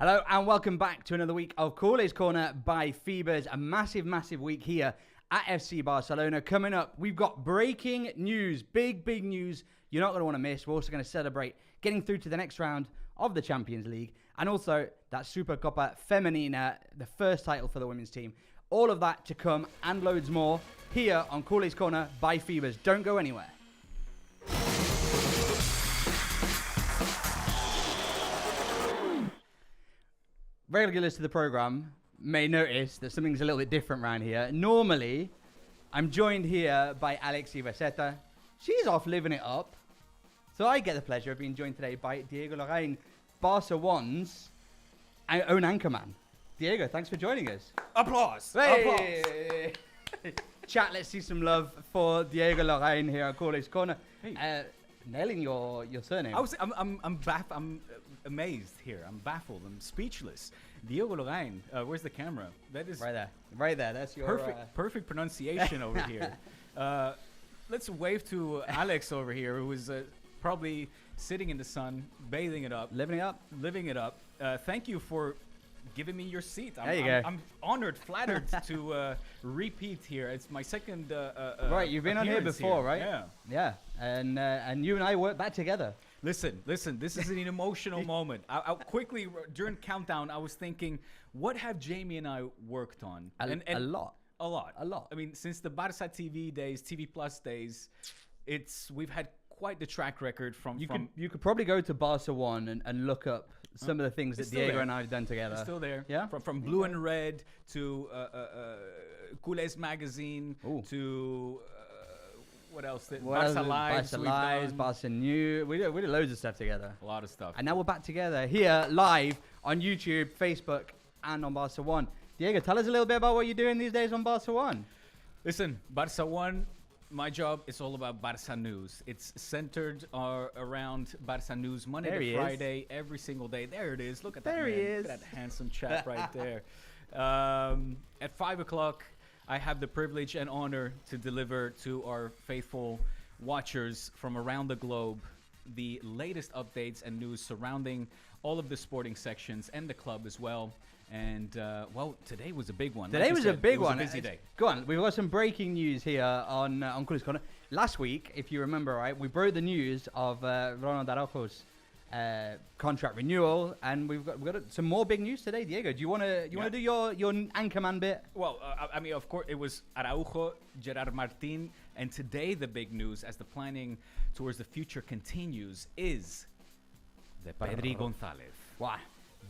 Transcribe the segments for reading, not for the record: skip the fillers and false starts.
Hello and welcome back to another week of Culers Corner by Feebers. A massive, massive week here at FC Barcelona. Coming up, we've got breaking news, big news you're not going to want to miss. We're also going to celebrate getting through to the next round of the Champions League and also that Supercopa Femenina, the first title for the women's team. All of that to come and loads more here on Culers Corner by Feebers. Don't go anywhere. Regulars to the programme may notice that something's a little bit different around here. Normally, I'm joined here by Alexi Vacetta. She's off living it up. So I get the pleasure of being joined today by Diego Lorraine, Barca 1's own anchorman. Diego, thanks for joining us. Applause! Hey! Applause. Chat, let's see some love for Diego Lorraine here at Culers Corner. Hey. Nailing your surname. I'm amazed here. I'm baffled. I'm speechless. Diego Lorraine. Where's the camera? That is right there. That's your perfect pronunciation over here. Let's wave to Alex over here, who is probably sitting in the sun, bathing it up, living it up. Thank you for giving me your seat. I'm honored, flattered to repeat here. It's my second right, you've been on here before, right? Yeah. And you and I work back together. Listen, this is an emotional moment. I quickly, during countdown, I was thinking, what have Jamie and I worked on? A lot. I mean, since the Barça TV days, TV Plus days, we've had quite the track record from... You could probably go to Barca 1 and look up some of the things that Diego and I have done together. It's still there. Yeah? From Blue and Red to Culers Magazine to... what else? Barca Lives. Barca New. We did loads of stuff together. A lot of stuff. And now we're back together here live on YouTube, Facebook, and on Barca 1. Diego, tell us a little bit about what you're doing these days on Barca 1. Listen, Barca 1, my job is all about Barca news. It's centered around Barca news Monday to Friday, every single day. There it is. Look at that. There he is. Look at that handsome chap right there. At 5 o'clock, I have the privilege and honor to deliver to our faithful watchers from around the globe the latest updates and news surrounding all of the sporting sections and the club as well. And, well, today was a big one. Today was a big one. It was a busy day. Go on. We've got some breaking news here on Culers Corner. Last week, if you remember, right, we broke the news of Ronald Araujo's contract renewal, and we've got some more big news today. Diego, do you want to do your anchorman bit? Well, I mean, of course, it was Araujo, Gerard Martin, and today the big news, as the planning towards the future continues, is the Pedri González. Wow.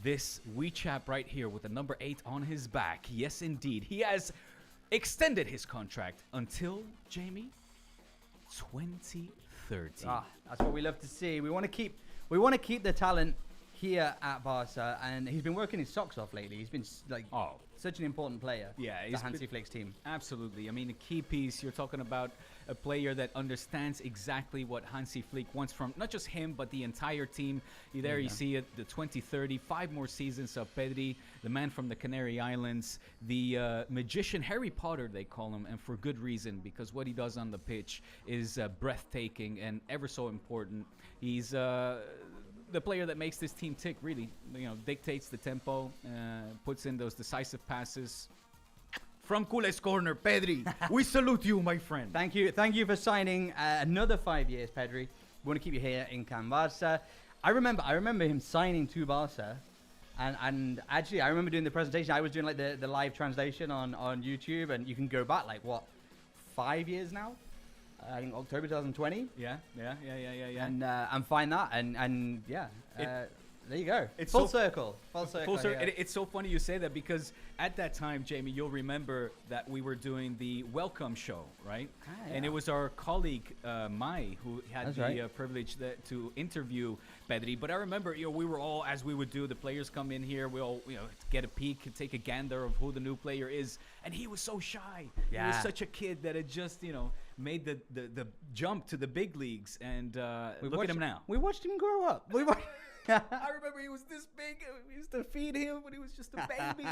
This wee chap right here with the number 8 on his back. Yes, indeed, he has extended his contract until, Jamie, 2030. That's what we love to see. We want to keep the talent here at Barca, and he's been working his socks off lately. He's been such an important player. Yeah, the Hansi Flick's team. Absolutely. I mean, a key piece. You're talking about a player that understands exactly what Hansi Flick wants from not just him, but the entire team. You see it, the 2030, 5 more seasons of Pedri, the man from the Canary Islands, the magician Harry Potter, they call him, and for good reason, because what he does on the pitch is breathtaking and ever so important. He's the player that makes this team tick, really. Dictates the tempo, puts in those decisive passes. From Culers Corner, Pedri, we salute you, my friend. Thank you for signing another 5 years, Pedri. We want to keep you here in Can Barça. I remember him signing to Barca, and actually I remember doing the presentation. I was doing like the live translation on YouTube, and you can go back 5 years now. I think October 2020. Yeah. And find that, and there you go. It's full circle. It's so funny you say that, because at that time, Jamie, you'll remember that we were doing the welcome show, right? And it was our colleague Mai who had privilege to interview Pedri. But I remember, we were all, as we would do, the players come in here, we all get a peek, take a gander of who the new player is, and he was so shy. Yeah. He was such a kid that had just made the jump to the big leagues, and look at him now. We watched him grow up. I remember he was this big. We used to feed him when he was just a baby.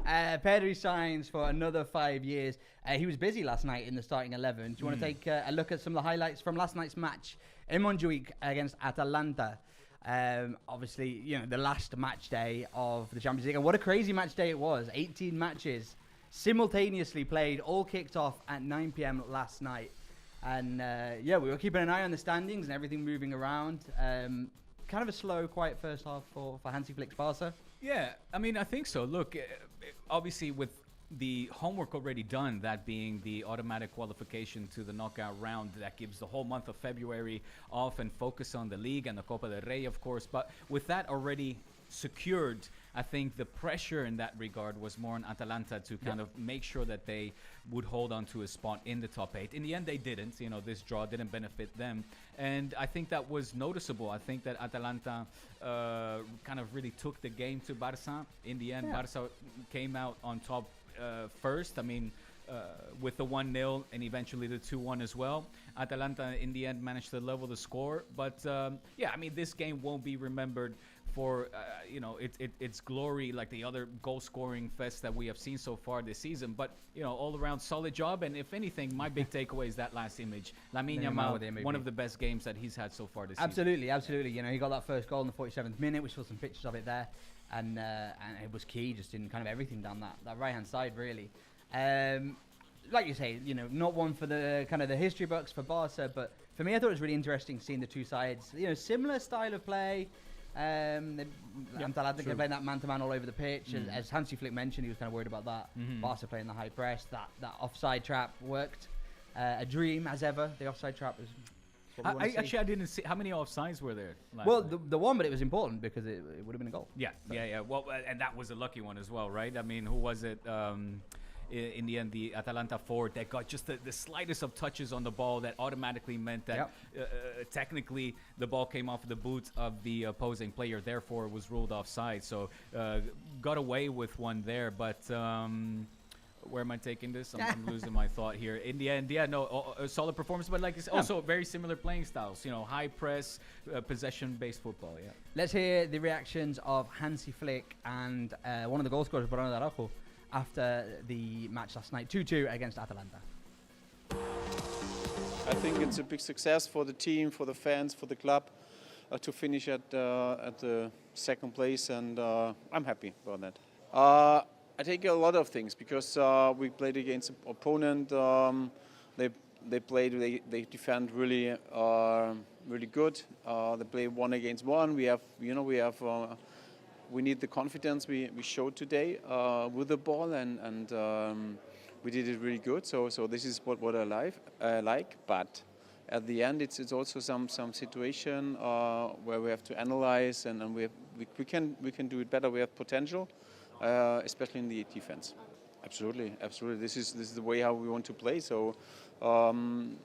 Pedri signs for another 5 years. He was busy last night in the starting 11. Do you want to take a look at some of the highlights from last night's match in Montjuic against Atalanta? Obviously, the last match day of the Champions League. And what a crazy match day it was. 18 matches simultaneously played, all kicked off at 9 p.m. last night. And we were keeping an eye on the standings and everything moving around. Kind of a slow, quiet first half for Hansi Flick's Barca. Yeah, I mean, I think so. Look, obviously with the homework already done, that being the automatic qualification to the knockout round, that gives the whole month of February off and focus on the league and the Copa del Rey, of course. But with that already secured, I think the pressure in that regard was more on Atalanta to kind of make sure that they would hold on to a spot in the top 8. In the end, they didn't. This draw didn't benefit them. And I think that was noticeable. I think that Atalanta kind of really took the game to Barça. In the end, Barça came out on top first. I mean, with the 1-0 and eventually the 2-1 as well. Atalanta, in the end, managed to level the score. But, I mean, this game won't be remembered for its glory like the other goal-scoring fest that we have seen so far this season. But, all around solid job. And if anything, my big takeaway is that last image. Lamine Yamal, one of the best games that he's had so far this season. Absolutely. He got that first goal in the 47th minute. We saw some pictures of it there. And it was key just in kind of everything down that right-hand side, really. Like you say, not one for the kind of the history books for Barca, but for me, I thought it was really interesting seeing the two sides. Similar style of play. Atalanta playing that man-to-man all over the pitch. As Hansi Flick mentioned, he was kind of worried about that. Barca playing the high press. That offside trap worked. A dream, as ever. The offside trap was... I didn't see how many offsides were there. The one, but it was important because it would have been a goal. Yeah. Well, and that was a lucky one as well, right? I mean, who was it? In the end, the Atalanta forward that got just the slightest of touches on the ball that automatically meant that technically the ball came off the boot of the opposing player, therefore it was ruled offside. So got away with one there, but where am I taking this? I'm losing my thought here. In the end, a solid performance, but like it's also very similar playing styles. High press, possession-based football. Yeah. Let's hear the reactions of Hansi Flick and one of the goal scorers, Bruno Araujo, after the match last night, 2-2 against Atalanta. I think it's a big success for the team, for the fans, for the club to finish at the second place, and I'm happy about that. I take a lot of things because we played against an opponent. They defend really good. They play 1 against 1. We need the confidence we showed today with the ball, and we did it really good. So this is what I like. But at the end, it's also some situation where we have to analyze, and we can do it better. We have potential. Especially in the defense. Absolutely. This is the way how we want to play. So I'm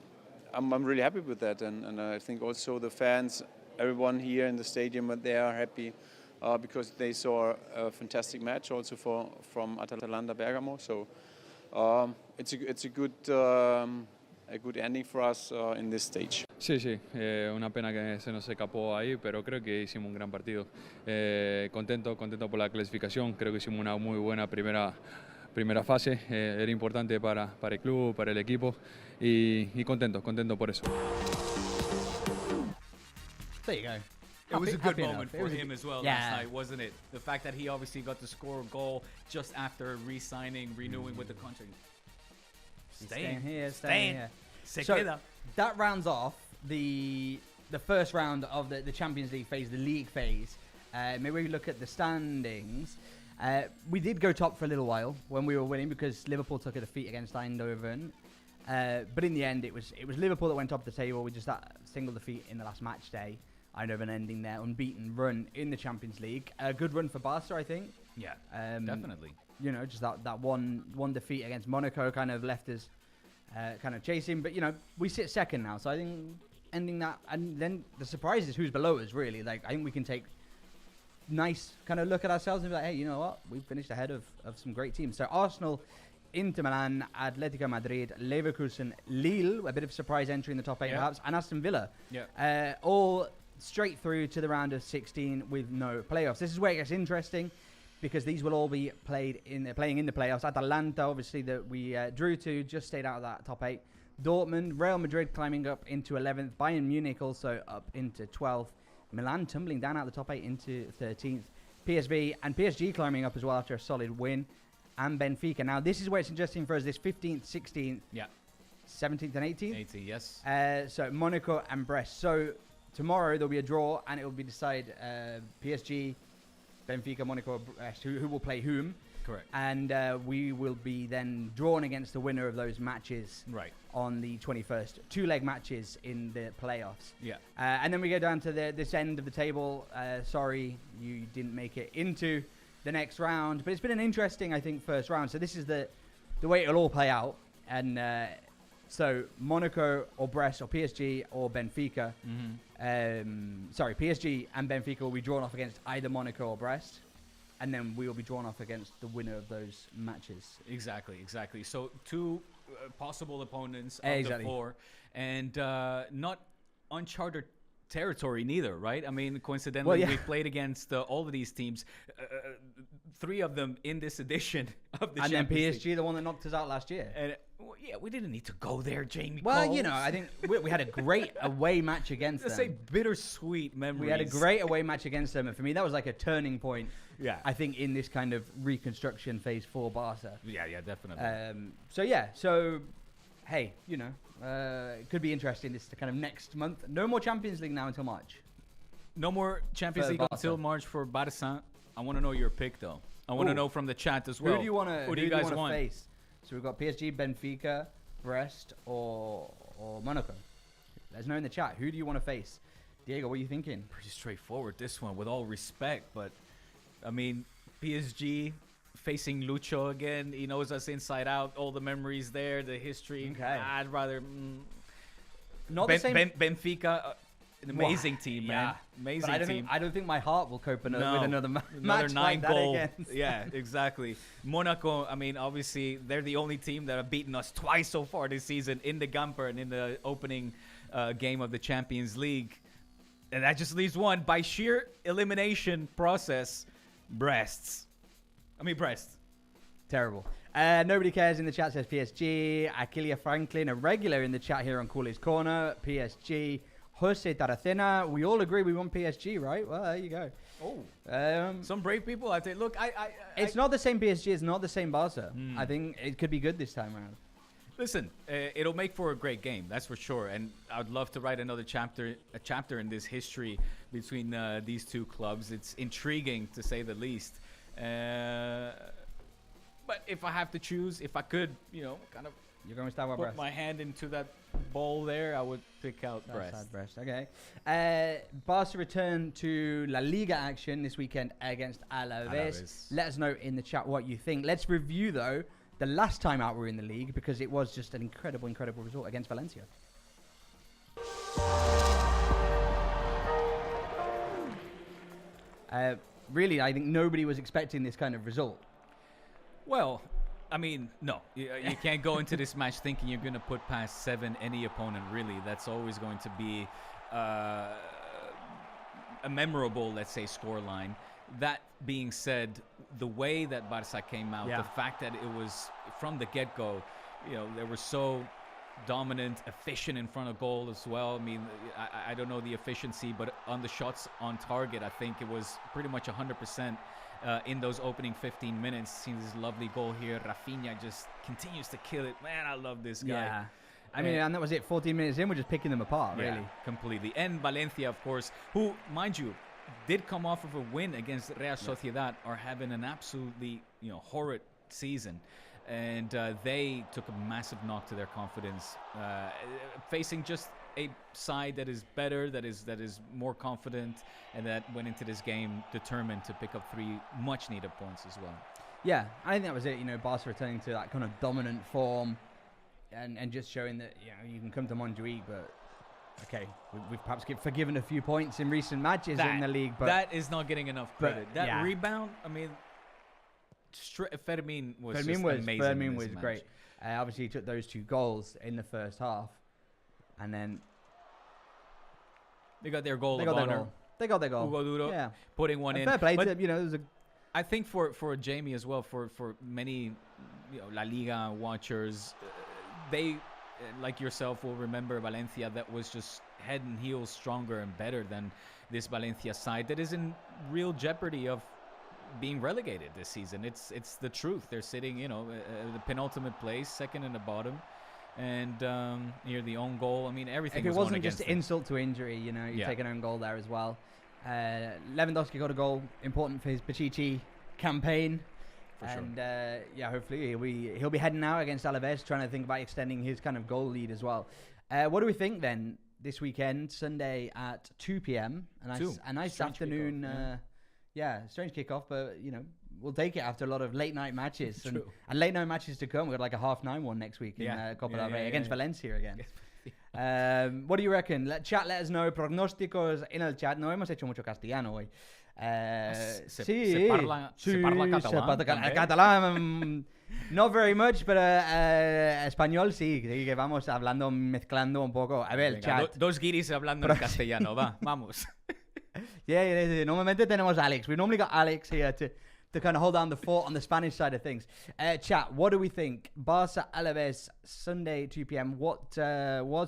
really happy with that, and I think also the fans, everyone here in the stadium, they are happy because they saw a fantastic match also from Atalanta Bergamo. So it's a good ending for us in this stage. Sí, una pena que se nos escapó ahí, pero creo que hicimos un gran partido. Contento por la clasificación, creo que hicimos una muy buena primera fase, era importante para el club, para el equipo y contento por eso. There you go. It was a good moment for him as well last night, wasn't it? The fact that he obviously got to score a goal just after renewing with the contract. Staying here. So that rounds off the first round of the Champions League phase, the league phase. Maybe we look at the standings. We did go top for a little while when we were winning because Liverpool took a defeat against Eindhoven. But in the end, it was Liverpool that went top of the table with just that single defeat in the last match day. Eindhoven ending their unbeaten run in the Champions League. A good run for Barca, I think. Yeah, definitely. Just that one defeat against Monaco kind of left us kind of chasing. But, we sit second now. So I think ending that, and then the surprise is who's below us, really. Like, I think we can take nice kind of look at ourselves and be like, hey, you know what? We've finished ahead of some great teams. So Arsenal, Inter Milan, Atletico Madrid, Leverkusen, Lille, a bit of surprise entry in the top 8 perhaps, and Aston Villa. Yeah. All straight through to the round of 16 with no playoffs. This is where it gets interesting because these will all be playing in the playoffs. Atalanta, obviously, that we drew to, just stayed out of that top 8. Dortmund, Real Madrid climbing up into 11th. Bayern Munich also up into 12th. Milan tumbling down out of the top 8 into 13th. PSV and PSG climbing up as well after a solid win. And Benfica. Now, this is where it's interesting for us. This 15th, 16th, 17th and 18th. 80, yes. So Monaco and Brest. So tomorrow there'll be a draw and it will be decided PSG, Benfica, Monaco, Brest, who will play whom. Correct. And we will be then drawn against the winner of those matches on the 21st. 2-leg matches in the playoffs. Yeah. And then we go down to this end of the table. Sorry, you didn't make it into the next round. But it's been an interesting, I think, first round. So this is the way it'll all play out. And so Monaco or Brest or PSG or Benfica. Sorry, PSG and Benfica will be drawn off against either Monaco or Brest. And then we will be drawn off against the winner of those matches. Exactly. So 2 possible opponents of the 4. And not uncharted territory neither, right? I mean, coincidentally, we played against all of these teams. 3 of them in this edition of the Champions League. And then PSG, the one that knocked us out last year. And we didn't need to go there, Jamie. Well, Coles. you know, I think we had a great away match against them. Let's say bittersweet memories. We had a great away match against them, and for me, that was like a turning point. Yeah, I think in this kind of reconstruction phase for Barca. Yeah, definitely. So hey, you know, it could be interesting this kind of next month. No more Champions League now until March. No more Champions League until March for Barça. I want to know your pick, though. I want to know from the chat as well. Who do you want to? Who do you guys want? Face? So we've got PSG, Benfica, Brest, or Monaco. Let us know in the chat. Who do you want to face? Diego, what are you thinking? Pretty straightforward, this one, with all respect. But, I mean, PSG facing Lucho again. He knows us inside out. All the memories there, the history. Okay. I'd rather... Not the same... Benfica... An amazing team, man. Amazing team. I don't think my heart will cope with another match 9 like goal. That against. Yeah, exactly. Monaco, I mean, obviously, they're the only team that have beaten us twice so far this season in the Gamper and in the opening game of the Champions League. And that just leaves one. By sheer elimination process, Brest. Terrible. Nobody cares in the chat says PSG. Aquilia Franklin, a regular in the chat here on Culers Corner. PSG. Jose Taracena, we all agree we want PSG, right? Well, there you go. Oh. Some brave people, I think. Look, it's not the same PSG. It's not the same Barca. I think it could be good this time around. Listen, it'll make for a great game, that's for sure. And I'd love to write another chapter in this history between these 2 clubs. It's intriguing, to say the least. But if I have to choose, if I could, you know, kind of You're going to start with put Brest. my hand into that bowl there, I would pick out Brest. Okay. Barca return to La Liga action this weekend against Alaves. Let us know in the chat what you think. Let's review, though, the last time out we were in the league, because it was just an incredible result against Valencia. Really, I think nobody was expecting this kind of result. Well, I mean, no. You can't go into this match thinking you're going to put past 7 any opponent, really. That's always going to be a memorable, let's say, scoreline. That being said, the way that Barca came out, the fact that it was from the get-go, you know, they were so dominant, efficient in front of goal as well. I mean, I don't know the efficiency, but on the shots on target, I think it was pretty much 100%. In those opening 15 minutes. Seen this lovely goal here. Rafinha just continues to kill it. Man, I love this guy. Yeah. I mean, and that was it. 14 minutes in, we're just picking them apart, really. Yeah, completely. And Valencia, of course, who, mind you, did come off of a win against Real Sociedad, are having an absolutely, you know, horrid season. And they took a massive knock to their confidence, facing just a side that is better, that is more confident, and that went into this game determined to pick up 3 much-needed points as well. Yeah, I think that was it. You know, Barca returning to that kind of dominant form, and just showing that, you know, you can come to Montjuic, but okay, we've perhaps forgiven a few points in recent matches in the league, but that is not getting enough credit. That rebound, I mean, Fermin was amazing. Fermin was great. Obviously, he took those 2 goals in the first half, and then they got their goal They got their goal. Hugo Duro putting one in. Fair play to them, you know. I think for Jamie as well, for many, you know, La Liga watchers, they like yourself, will remember Valencia that was just head and heels stronger and better than this Valencia side that is in real jeopardy of being relegated this season. It's the truth. They're sitting, the penultimate place, second in the bottom, and near the own goal. I mean, everything. If it wasn't just them. insult to injury, you take an own goal there as well. Lewandowski got a goal, important for his Pichichi campaign. For and hopefully he'll be heading out against Alaves, trying to think about extending his kind of goal lead as well. What do we think then this weekend, Sunday at 2 p.m. A nice Strange afternoon. kickoff, Strange kickoff, but we'll take it after a lot of late night matches and True. late night matches to come. We've got like a 9:30 next week in Copa del Rey against Valencia again. What do you reckon? Let us know. Pronósticos en el chat. No hemos hecho mucho castellano hoy. Se parla catalán. Catalán, not very much, but español sí, que vamos hablando, mezclando un poco. A ver, chat. Dos guiris hablando en castellano, vamos. Yeah, normalmente tenemos Alex. We normally got Alex here to kind of hold down the fort on the Spanish side of things. Chat, what do we think? Barça Alaves, Sunday, 2 p.m. What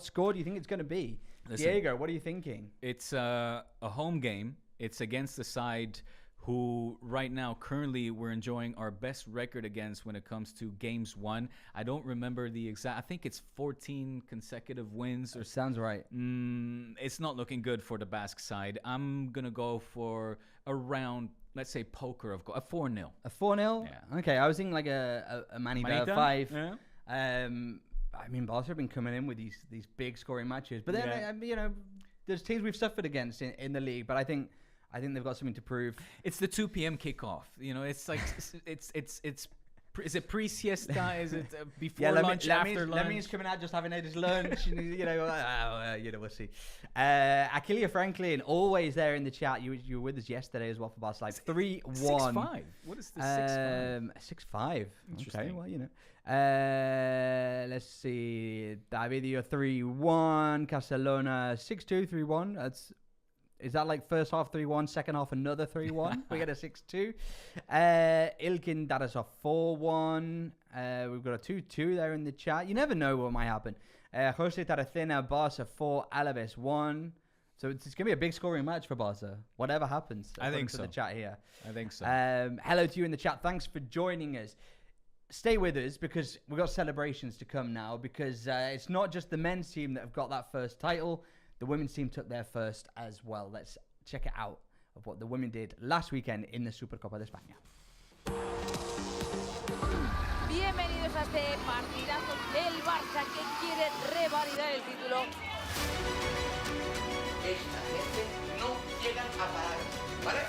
score do you think it's going to be? Listen, Diego, what are you thinking? It's a home game. It's against the side who right now currently we're enjoying our best record against when it comes to games won. I don't remember the exact. I think it's 14 consecutive wins. Or sounds right. It's not looking good for the Basque side. I'm gonna go for around, let's say, poker of a 4-0. A 4-0? Yeah. Okay, I was thinking like a Manita 5. Yeah. I mean, Barca have been coming in with these big scoring matches, but then there's teams we've suffered against in the league, but I think they've got something to prove. It's the 2 p.m. kickoff. It's like it's is it pre-siesta? Is it before lunch, after lunch? Lemmy's coming out just having his lunch. And, we'll see. Aquilia Franklin, always there in the chat. You were with us yesterday as well for Barca Live. 3-1. 6-5. What is the 6-5? 6-5. Interesting. Okay, well, let's see. Davidio 3-1. Barcelona 6-2, 3-1. Is that like first half 3-1, second half another 3-1? We get a 6-2. Ilkin Dadasov 4-1. We've got a 2-2 there in the chat. You never know what might happen. Jose Taracena, Barca 4, Alaves 1. So it's going to be a big scoring match for Barca. Whatever happens. I think so. The chat here. I think so. Hello to you in the chat. Thanks for joining us. Stay with us because we've got celebrations to come now, because it's not just the men's team that have got that first title. The women's team took their first as well. Let's check it out of what the women did last weekend in the Supercopa de España. Bienvenidos a este partidazo del Barça que quiere revalidar el título. Esta gente no llegan a parar, ¿vale?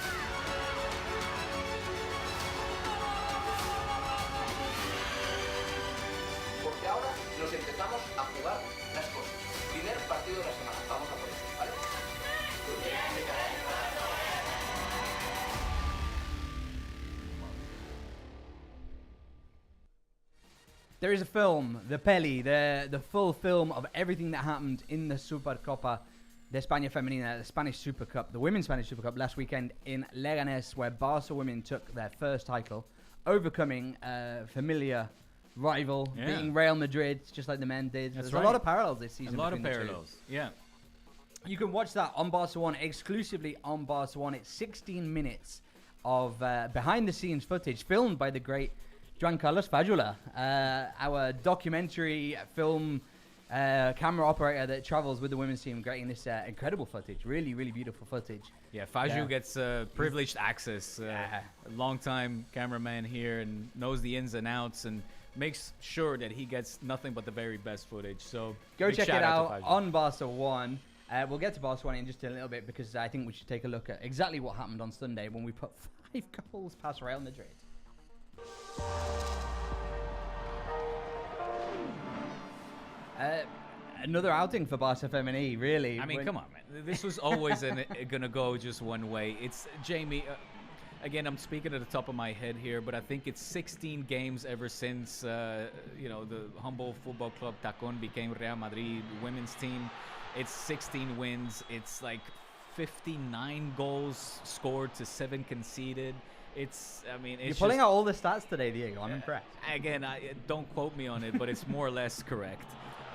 Porque ahora nos empezamos a jugar las cosas. Primer partido de la semana, vamos a por eso, ¿vale? There is a film, the Peli, the full film of everything that happened in the Supercopa de España Femenina, the Spanish Super Cup, the Women's Spanish Super Cup last weekend in Leganés, where Barca women took their first title, overcoming a familiar rival, beating Real Madrid, just like the men did. There's a lot of parallels this season. A lot of parallels, yeah. You can watch that on Barca One, exclusively on Barca One. It's 16 minutes of behind-the-scenes footage filmed by the great Juan Carlos Fajula, our documentary film camera operator that travels with the women's team, creating this incredible footage. Really, really beautiful footage. Yeah, Faju gets privileged access. A long-time cameraman here and knows the ins and outs and makes sure that he gets nothing but the very best footage. So go check it out on Barca One. We'll get to Barca One in just a little bit, because I think we should take a look at exactly what happened on Sunday when we put 5 goals past Real Madrid. Another outing for Barca Feminí, really. I mean, come on, man. This was always going to go just one way. It's Jamie. Again, I'm speaking at the top of my head here, but I think it's 16 games ever since the humble football club Tacón became Real Madrid women's team. It's 16 wins. It's like 59 goals scored to 7 conceded. You're pulling out all the stats today, Diego. I'm impressed. Again, don't quote me on it, but it's more or less correct.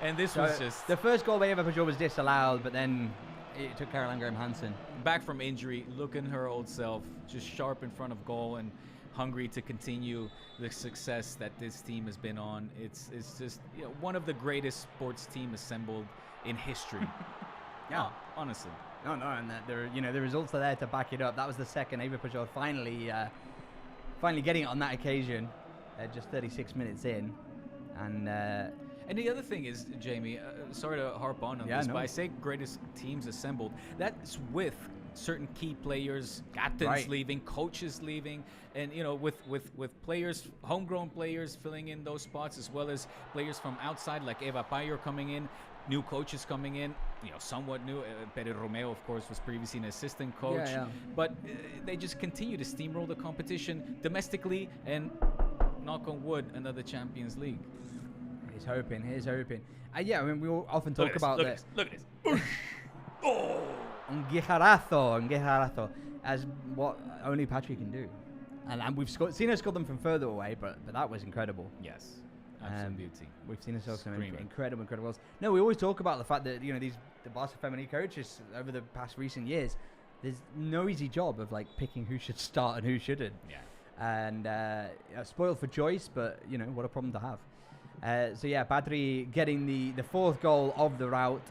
And this So was just the first goal by Eva Pujol was disallowed, but then it took Caroline Graham-Hansen. back from injury, looking her old self, just sharp in front of goal and hungry to continue the success that this team has been on. It's just one of the greatest sports team assembled in history. Yeah. Oh, honestly. No, and the results are there to back it up. That was the second Eva Pujol finally getting it on that occasion, just 36 minutes in, and the other thing is, Jamie, sorry to harp on this, no. but I say greatest teams assembled. That's with certain key players, captains Right. leaving, coaches leaving, and with players, homegrown players filling in those spots, as well as players from outside like Eva Payor coming in, new coaches coming in, somewhat new. Pedri Romeo, of course, was previously an assistant coach, Yeah. but they just continue to steamroll the competition domestically and, knock on wood, another Champions League. he's hoping. Yeah, I mean, we all often talk about look the at this. Look at this. Oh! un guijarazo, as what only Patrick can do. And we've seen her score them from further away, but that was incredible. Yes. Absolute beauty. We've seen her score some Screaming. incredible goals. No, we always talk about the fact that the Barca Feminí coaches over the past recent years, there's no easy job of like picking who should start and who shouldn't. Yeah. And spoiled for choice, but what a problem to have. So yeah, Pedri getting the fourth goal of the route.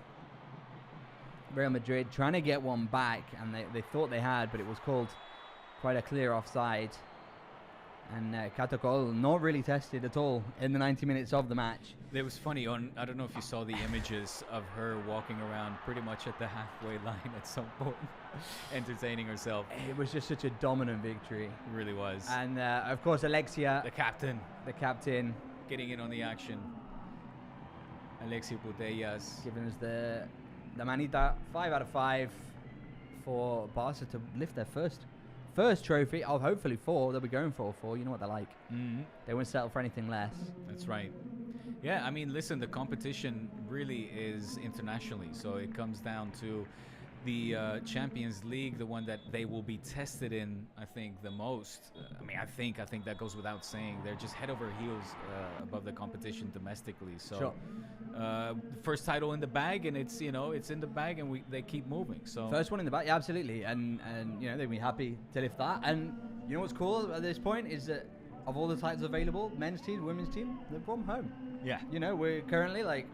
Real Madrid trying to get one back, and they thought they had, but it was called quite a clear offside. And Catacol not really tested at all in the 90 minutes of the match. It was funny I don't know if you saw the images of her walking around pretty much at the halfway line at some point, entertaining herself. It was just such a dominant victory. It really was. And of course, Alexia, The captain, captain, getting in on the action. Alexia Putellas. giving us the manita. 5 out of 5 for Barca to lift their first trophy of hopefully 4. They'll be going for 4. You know what they're like. Mm-hmm. They won't settle for anything less. That's right. Yeah, I mean, listen, the competition really is internationally, so it comes down to the Champions League, the one that they will be tested in, I think, the most. I think that goes without saying. They're just head over heels above the competition domestically. So, Sure. first title in the bag, and it's in the bag, and they keep moving. So First one in the back, yeah, absolutely. And they'll be happy to lift that. And you know what's cool at this point is that of all the titles available, men's team, women's team, they've brought them home. yeah. We're currently there,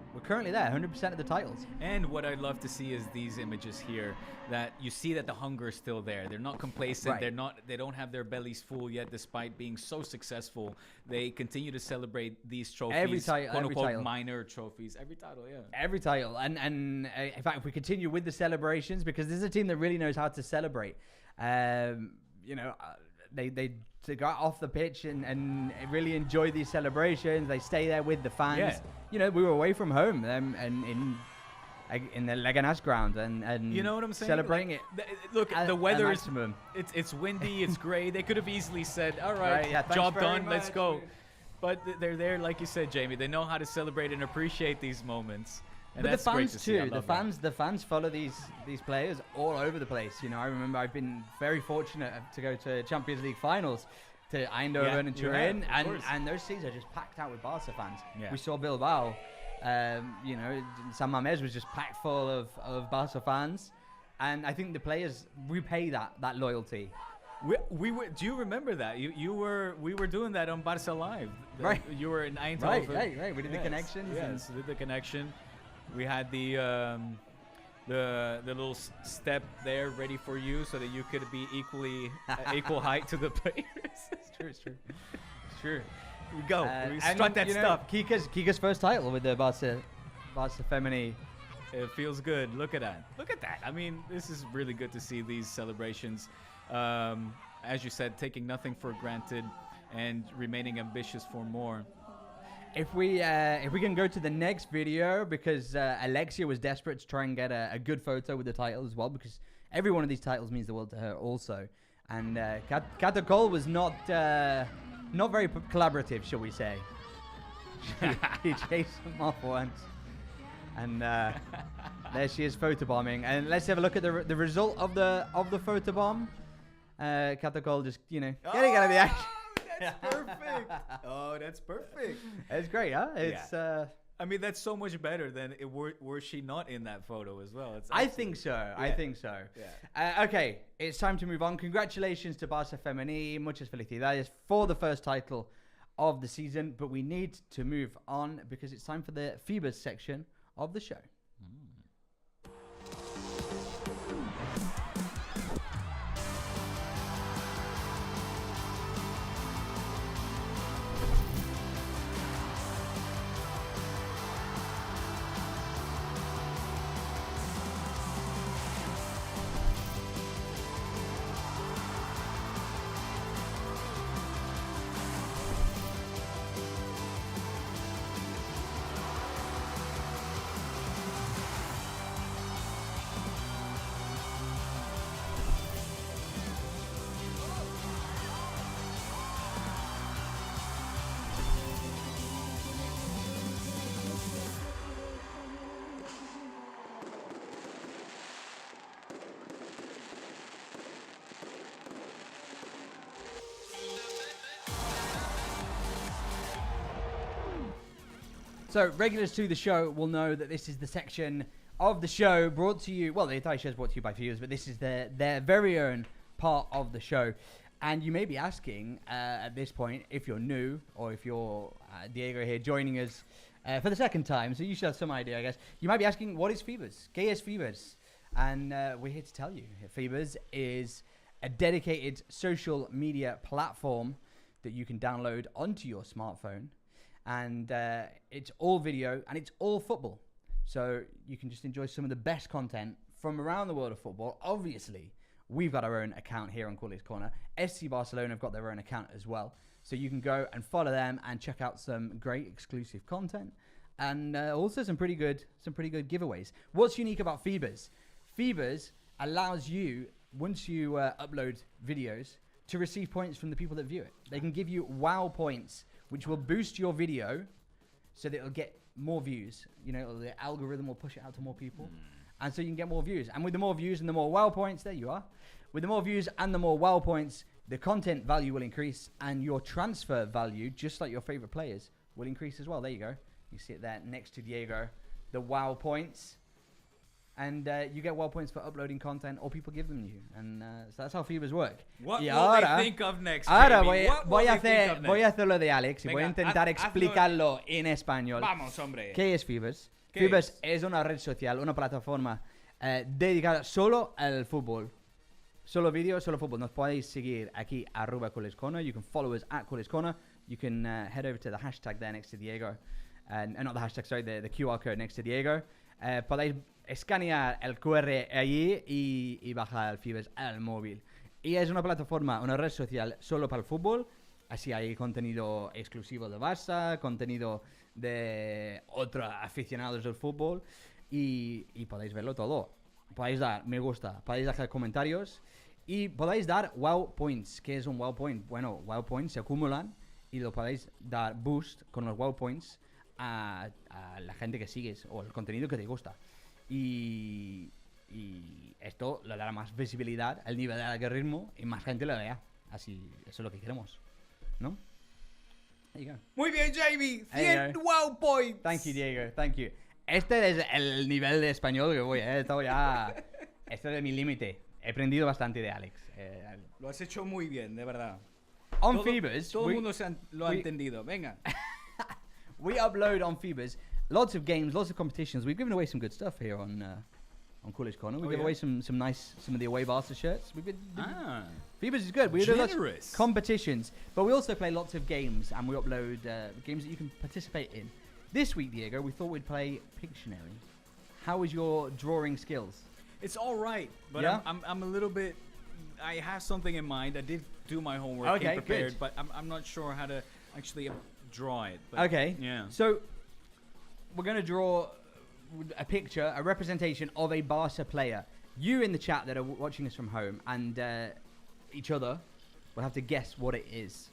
100% of the titles. And what I'd love to see is these images here, that you see that the hunger is still there. They're not complacent. Right. They don't have their bellies full yet, despite being so successful. They continue to celebrate these trophies, Every title, quote every title. title. Minor trophies, every title, yeah. Every title. And in fact, if we continue with the celebrations, because this is a team that really knows how to celebrate. They go off the pitch and really enjoy these celebrations. They stay there with the fans. Yeah. We were away from home and in the Leganés ground and You know what I'm saying? celebrating Like, it. Look, at the weather a is maximum. it's windy, it's gray. They could have easily said, "All right, Right, yeah, thanks job very done, let's much." go." But they're there, like you said, Jamie. They know how to celebrate and appreciate these moments. And But that's the great fans to see. I too. love The fans follow these players all over the place. I remember I've been very fortunate to go to Champions League finals to Eindhoven and you Turin, have, of course. and those seats are just packed out with Barca fans. Yeah. We saw Bilbao. San Mamés was just packed full of Barca fans, and I think the players repay that loyalty. We were. Do you remember that? We were doing that on Barca Live. Right. You were in Eindhoven. Right. We did the connections. Yes, we did the connection. We had the little step there ready for you, so that you could be equal height to the players. It's true. We go. We strut and, that stuff. Kika's first title with the Barca Feminí. It feels good. Look at that. I mean, this is really good to see these celebrations. As you said, taking nothing for granted and remaining ambitious for more. If we can go to the next video, because Alexia was desperate to try and get a good photo with the title as well, because every one of these titles means the world to her also. And Catacol was not very collaborative, shall we say. She chased them off once. And there she is photobombing. And let's have a look at the result of the photobomb. Catacol just, getting out of the action. That's perfect. Oh, that's perfect. It's great, huh? It's I mean, that's so much better than were she not in that photo as well. I think so. I think so. Yeah. Okay, it's time to move on. Congratulations to Barca Feminí. Muchas felicidades for the first title of the season. But we need to move on because it's time for the Feebers section of the show. So, regulars to the show will know that this is the section of the show brought to you. Well, the entire show is brought to you by Feeberse, but this is their very own part of the show. And you may be asking at this point, if you're new or if you're Diego here joining us for the second time, so you should have some idea, I guess. You might be asking, what is Feebers? ¿Qué es Feebers? And we're here to tell you. Feebers is a dedicated social media platform that you can download onto your smartphone. And it's all video and it's all football. So you can just enjoy some of the best content from around the world of football. Obviously, we've got our own account here on Culers Corner. FC Barcelona have got their own account as well. So you can go and follow them and check out some great exclusive content. And also some pretty good giveaways. What's unique about Feebers? Feebers allows you, once you upload videos, to receive points from the people that view it. They can give you WOW points, which will boost your video so that it'll get more views. You know, the algorithm will push it out to more people. And so you can get more views. And with the more views and the more WOW points, there you are. With the more views and the more WOW points, the content value will increase and your transfer value, just like your favorite players, will increase as well. There you go. You see it there next to Diego, the WOW points. And you get WOW points for uploading content or people give them to you. And so that's how Feebers work. What y will ahora, they think of next, ahora baby? voy a hacer lo de Alex y voy a Venga, intentar hazlo. explicarlo en español. Vamos, hombre. ¿Qué es Feebers? ¿Qué Feebers es una red social, una plataforma dedicada solo al fútbol. Solo vídeo, solo fútbol. Nos podéis seguir aquí, @Culers Corner. You can follow us at Culers Corner. You can head over to the hashtag there next to Diego. Not the hashtag, sorry, the QR code next to Diego. Podéis escanear el QR allí y bajar el Feebers al móvil. Y es una plataforma, una red social solo para el fútbol. Así hay contenido exclusivo de Barça, contenido de otros aficionados del fútbol y podéis verlo todo. Podéis dar me gusta, podéis dejar comentarios y podéis dar WOW Points. ¿Qué es un WOW Point? Bueno, WOW Points se acumulan y lo podéis dar boost con los WOW Points a la gente que sigues o el contenido que te gusta. Y esto le dará más visibilidad al nivel de algoritmo y más gente lo vea. Así, eso es lo que queremos, ¿no? There you go. Muy bien, Jamie. There 100 you go. WOW points. Thank you, Diego. Thank you. Este es el nivel de español que voy, Esto ya... Este es mi límite. He aprendido bastante de Alex. Lo has hecho muy bien, de verdad. On Feebers... Todo el mundo lo ha entendido. Venga. We upload on Feebers lots of games, lots of competitions. We've given away some good stuff here on Culers Corner. We give away some of the away Barca shirts. Feebers is good. We do lots of competitions, but we also play lots of games, and we upload games that you can participate in. This week, Diego, we thought we'd play Pictionary. How is your drawing skills? It's all right, but Yeah? I'm a little bit. I have something in mind. I did do my homework, Okay, came prepared, good. but I'm not sure how to actually draw it. But Okay. Yeah. So we're going to draw a picture, a representation of a Barca player. You in the chat that are watching us from home and each other will have to guess what it is.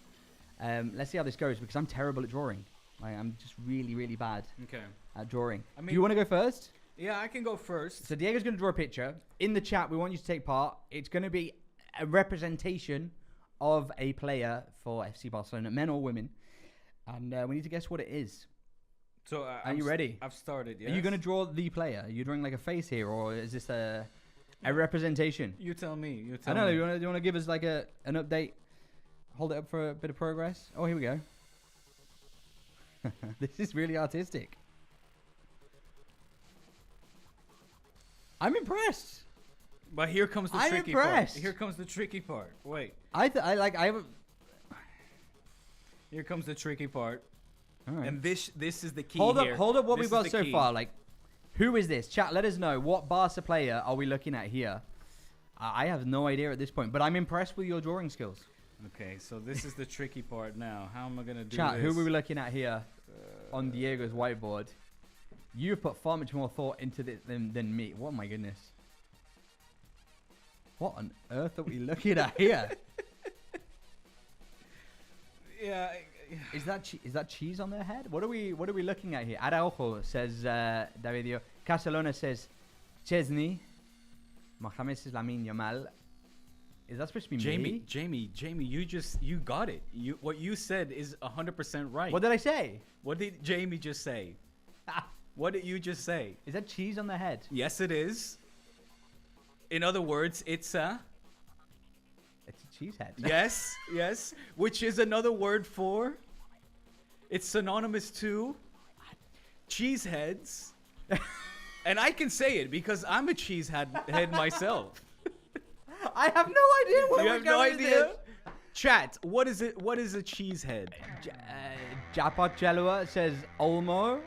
Let's see how this goes because I'm terrible at drawing. I'm just really, really bad Okay. at drawing. I mean- Do you want to go first? Yeah, I can go first. So Diego's going to draw a picture. In the chat, we want you to take part. It's going to be a representation of a player for FC Barcelona, men or women. And we need to guess what it is. So Are you ready? I've started. Yes? Are you going to draw the player? Are you drawing like a face here, or is this a representation? You tell me. You I tell don't know. me. You want to give us like an update? Hold it up for a bit of progress. Oh, here we go. This is really artistic. I'm impressed. But here comes the I'm tricky impressed. part. Here comes the tricky part. Wait. I Here comes the tricky part. All right. And this is the key Hold here. up what This we've is got the so key. far. Like, who is this? Chat, let us know. What Barca player are we looking at here? I have no idea at this point, but I'm impressed with your drawing skills. Okay, so this is the tricky part now. How am I going to do Chat, this? who are we looking at here on Diego's whiteboard? You've put far much more thought into this than me. Oh my goodness. What on earth are we looking at here? Yeah. Is that cheese on their head? What are we looking at here? Araujo says Davidio. Barcelona says Chesney. Mohamed says Lamine Yamal. Is that supposed to be me? Jamie, you got it. What you said is 100% right. What did I say? What did Jamie just say? What did you just say? Is that cheese on the head? Yes, it is. In other words, it's a cheese head. yes, which is another word for. It's synonymous to cheese heads. And I can say it because I'm a cheese head myself. I have no idea what You we're have no going with idea? this. Chat, what is it? What is a cheese head? Japacelua says Olmo.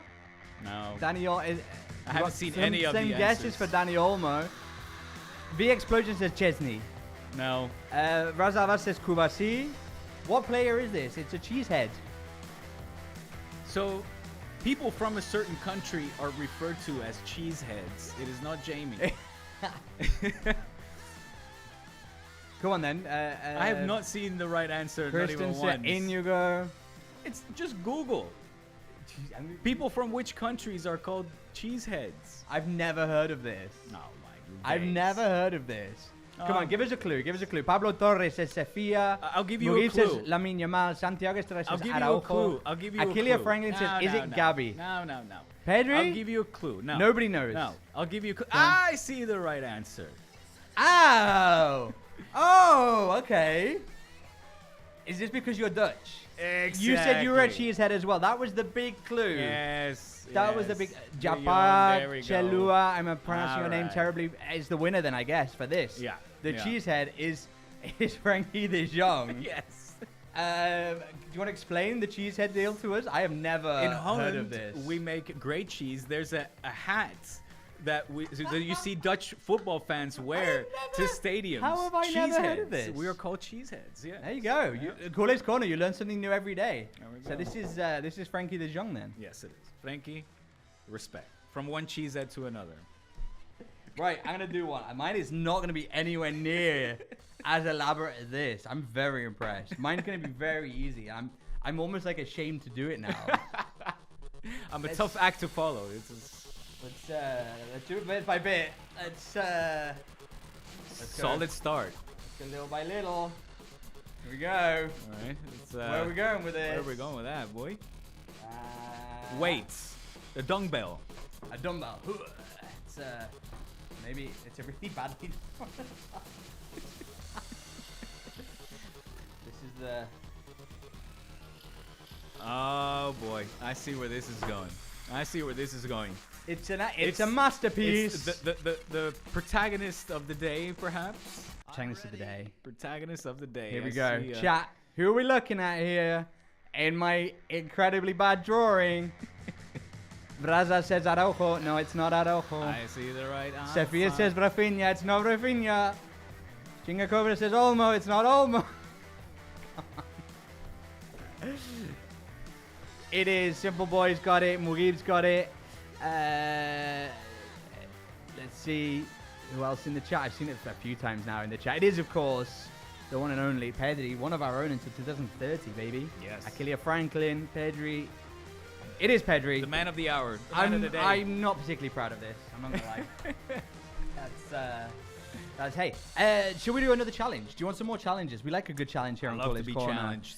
No. Daniel is. I haven't seen any of the Same guesses answers. for Danny Olmo. V Explosion says Chesney. No. Razava says Kubasi. What player is this? It's a cheesehead. So, people from a certain country are referred to as cheeseheads. It is not Jamie. Come on then. I have not seen the right answer. Not even Kristen once. said Inugo. It's just Google. People from which countries are called cheeseheads? I've never heard of this. No, my I've never heard of this. Come on, give us a clue. Give us a clue. Pablo Torres says Sofia. I'll give you a Mughib clue. says Lamine Yamal. Santiago Estrella I'll says give you a Araujo. clue. I'll give you a Aquilia clue. Franklin No, says, is no, it no. Gabi? No. Pedri? I'll give you a clue. No. Nobody knows. No. I'll give you a clue. I see the right answer. Oh! Oh, okay. Is this because you're Dutch? Exactly. You said you were a cheesehead as well. That was the big clue. Yes. That was the big. There Japa we go. Chelua. I'm pronouncing your name Alright. terribly. Is the winner then, I guess, for this. Yeah. The yeah. cheesehead is Frankie de Jong. Yes. Do you want to explain the cheesehead deal to us? I have never In heard Holland, of this. we make great cheese. There's a hat that you see Dutch football fans wear to stadiums. How have I never heard of Cheeseheads. this? We are called cheeseheads. Yeah. There you go. Culers Corner. You learn something new every day. There we So go. this is Frankie de Jong then. Yes, it is. Frankie, respect. From one cheesehead to another. Right, I'm gonna do one. Mine is not gonna be anywhere near as elaborate as this. I'm very impressed. Mine's gonna be very easy. I'm almost like ashamed to do it now. I'm a tough act to follow. Let's do it bit by bit. Let's go. Solid start. Let's go little by little. Here we go. All right. Where are we going with this? Where are we going with that, boy? Weights. The dumbbell. A dumbbell. It's maybe it's a really bad lead. This is the. Oh boy, I see where this is going. It's a masterpiece. It's the protagonist of the day, perhaps. Protagonist of the day. Protagonist of the day. Here we I go. see, Chat. Who are we looking at here? In my incredibly bad drawing. Braza says Araujo. No, it's not Araujo. I see the right answer. Sofia says Rafinha. It's not Rafinha. Chinga Cobra says Olmo. It's not Olmo. It is. Simple Boy's got it. Mughib's got it. Let's see who else in the chat. I've seen it a few times now in the chat. It is, of course, the one and only Pedri, one of our own until 2030, baby. Yes. Aquilia Franklin, Pedri. It is Pedri. The man of the hour. The man of the day. I'm not particularly proud of this. I'm not gonna lie. That's hey. Should we do another challenge? Do you want some more challenges? We like a good challenge here I on love to Culers be Corner. challenged.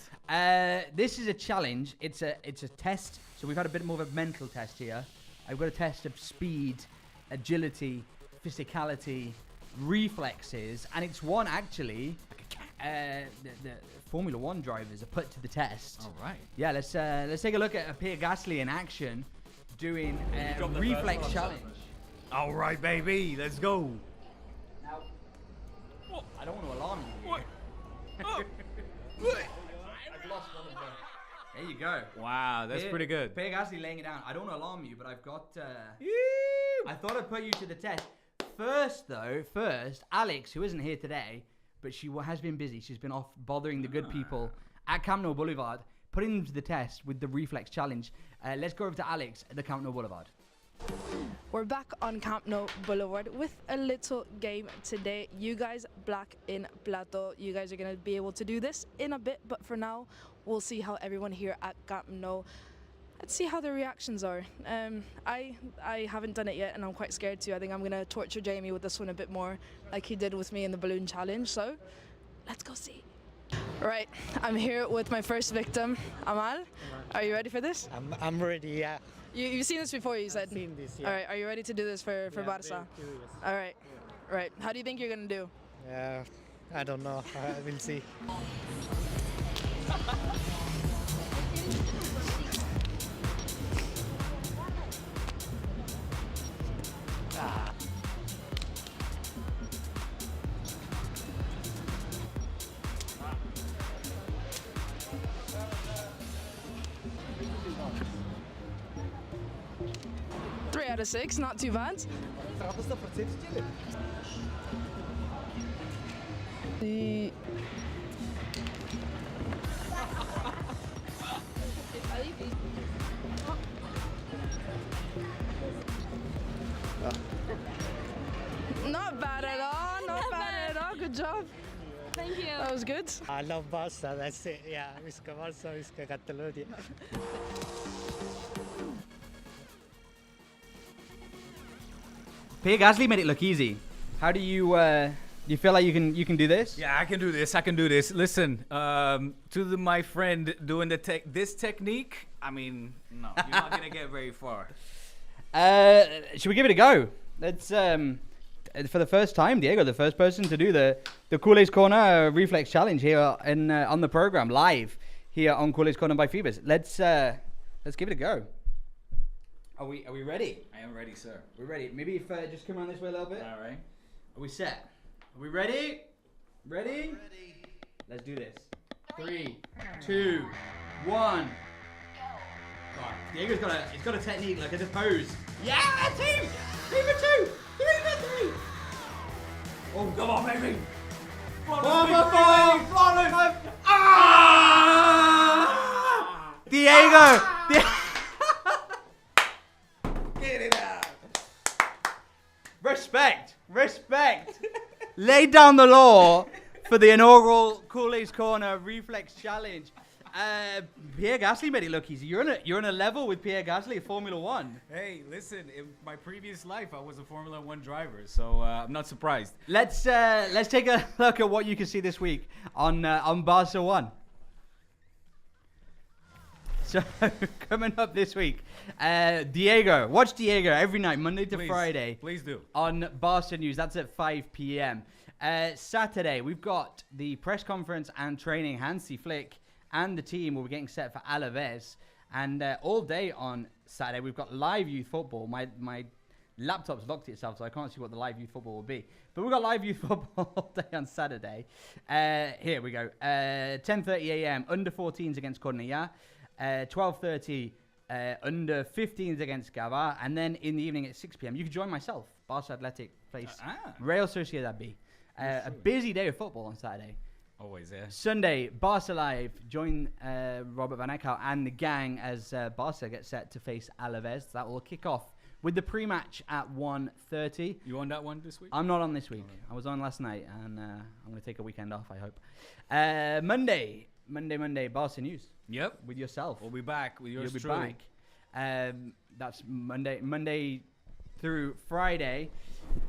This is a challenge. It's a test. So we've had a bit more of a mental test here. I've got a test of speed, agility, physicality, reflexes, and it's one actually. The Formula One drivers are put to the test. All right. Yeah, let's take a look at Pierre Gasly in action, doing a reflex challenge. All right, baby. Let's go. Now, I don't want to alarm you. What? I've lost one of them. There you go. Wow, that's pretty good. Pierre Gasly laying it down. I don't want to alarm you, but I've got. I thought I'd put you to the test. First, Alex, who isn't here today, but she has been busy. She's been off bothering the good people at Camp Nou Boulevard, putting them to the test with the reflex challenge. Let's go over to Alex at the Camp Nou Boulevard. We're back on Camp Nou Boulevard with a little game today. You guys, black in plateau, you guys are going to be able to do this in a bit, but for now, we'll see how everyone here at Camp Nou, let's see how the reactions are. I haven't done it yet, and I'm quite scared too. I think I'm going to torture Jamie with this one a bit more, like he did with me in the balloon challenge, so let's go see. Right, I'm here with my first victim, Amal. Are you ready for this? I'm ready, yeah. You've seen this before, you said? I've seen this, yeah. All right, are you ready to do this for Barca? All right, right. How do you think you're going to do? I don't know. We'll see. Three out of 6, not too bad. The Not bad at all, not bad at all. Good job. Thank you. That was good. I love Barca, that's it. Yeah, Visca Barça, Visca Catalonia. Pierre Gasly made it look easy. How do you feel like you can do this? Yeah, I can do this. I can do this. Listen, my friend doing this technique, I mean, no, you're not going to get very far. Should we give it a go? Let's for the first time, Diego, the first person to do the Culers Corner reflex challenge here on the program live here on Culers Corner by Feebers. Let's give it a go. Are we ready? I am ready, sir. We're ready. Maybe if just come around this way a little bit. All right. Are we set? Are we ready? Ready? Let's do this. 3, 2, 1. Right. Diego's got a technique, like a pose. Yeah, 2! 3 for 2! 3 for 3! Oh, come on, baby! 4 for 4! Flawless! Ah! Diego! Get it out! Respect! Lay down the law for the inaugural Culers Corner Reflex Challenge. Pierre Gasly made it look easy. You're on a level with Pierre Gasly, Formula One. Hey, listen, in my previous life, I was a Formula One driver, so I'm not surprised. Let's take a look at what you can see this week on Barca One. So coming up this week, Diego. Watch Diego every night, Monday to Friday. Please do. On Barca News. That's at 5 p.m. Saturday, we've got the press conference and training. Hansi Flick and the team will be getting set for Alaves. And all day on Saturday, we've got live youth football. My laptop's locked itself, so I can't see what the live youth football will be. But we've got live youth football all day on Saturday. Here we go. 10:30 a.m. under 14s against Cornellà. 12:30 under 15s against Gava, and then in the evening at 6 p.m. you can join myself. Barca Athletic face Real Sociedad B. A busy day of football on Saturday. Always, yeah. Sunday, Barca Live. Join Robert Van Eckhout and the gang as Barca get set to face Alaves. That will kick off with the pre-match at 1:30. You on that one this week? I'm not on this week. I was on last night, and I'm going to take a weekend off, I hope. Monday, Barca News. Yep. With yourself. We'll be back with yours You'll be truly. back. That's Monday through Friday.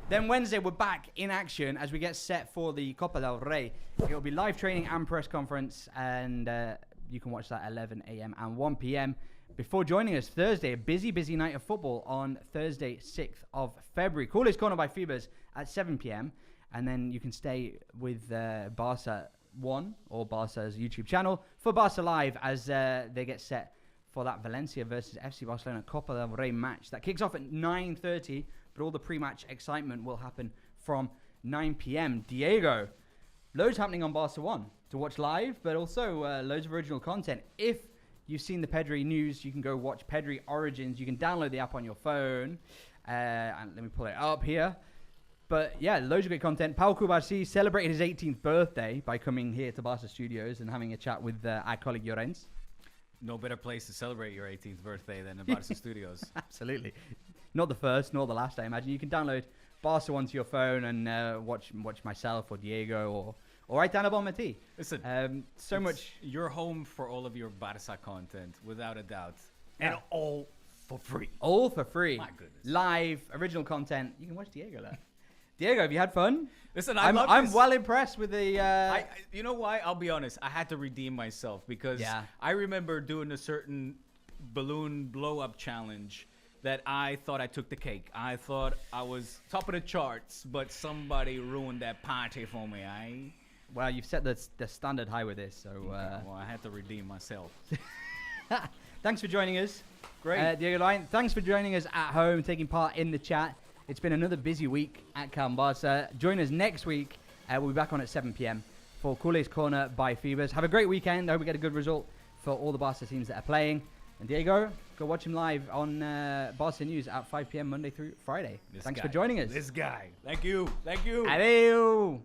Then Wednesday, we're back in action as we get set for the Copa del Rey. It'll be live training and press conference, and you can watch that at 11 a.m. and 1 p.m. Before joining us Thursday, a busy night of football on Thursday, 6th of February. Culers Corner by Feebers at 7 p.m. And then you can stay with Barca 1 or Barca's YouTube channel for Barca Live as they get set for that Valencia versus FC Barcelona Copa del Rey match. That kicks off at 9:30, but all the pre-match excitement will happen from 9 p.m. Diego, loads happening on Barca 1 to watch live, but also loads of original content. If you've seen the Pedri news, you can go watch Pedri Origins. You can download the app on your phone. And let me pull it up here. But yeah, loads of great content. Pau Cubarsí celebrated his 18th birthday by coming here to Barca Studios and having a chat with our colleague Llorens. No better place to celebrate your 18th birthday than the Barca Studios. Absolutely. Not the first, nor the last, I imagine. You can download Barca onto your phone and watch myself or Diego or write down a Bonmati. Listen, so much. You're home for all of your Barca content, without a doubt. And all for free. All for free. My goodness. Live, original content. You can watch Diego there. Diego, have you had fun? Listen, I'm well impressed with the... you know why? I'll be honest. I had to redeem myself because I remember doing a certain balloon blow-up challenge that I thought I took the cake. I thought I was top of the charts, but somebody ruined that party for me. Well, you've set the standard high with this, so... Well, I had to redeem myself. Thanks for joining us. Great. Diego Lyon, thanks for joining us at home, taking part in the chat. It's been another busy week at Camp Barca. Join us next week. We'll be back on at 7 p.m. for Culers Corner by Feebers. Have a great weekend. I hope we get a good result for all the Barca teams that are playing. And Diego, go watch him live on Barca News at 5 p.m. Monday through Friday. Thanks for joining us. This guy. Thank you. Thank you. Adieu.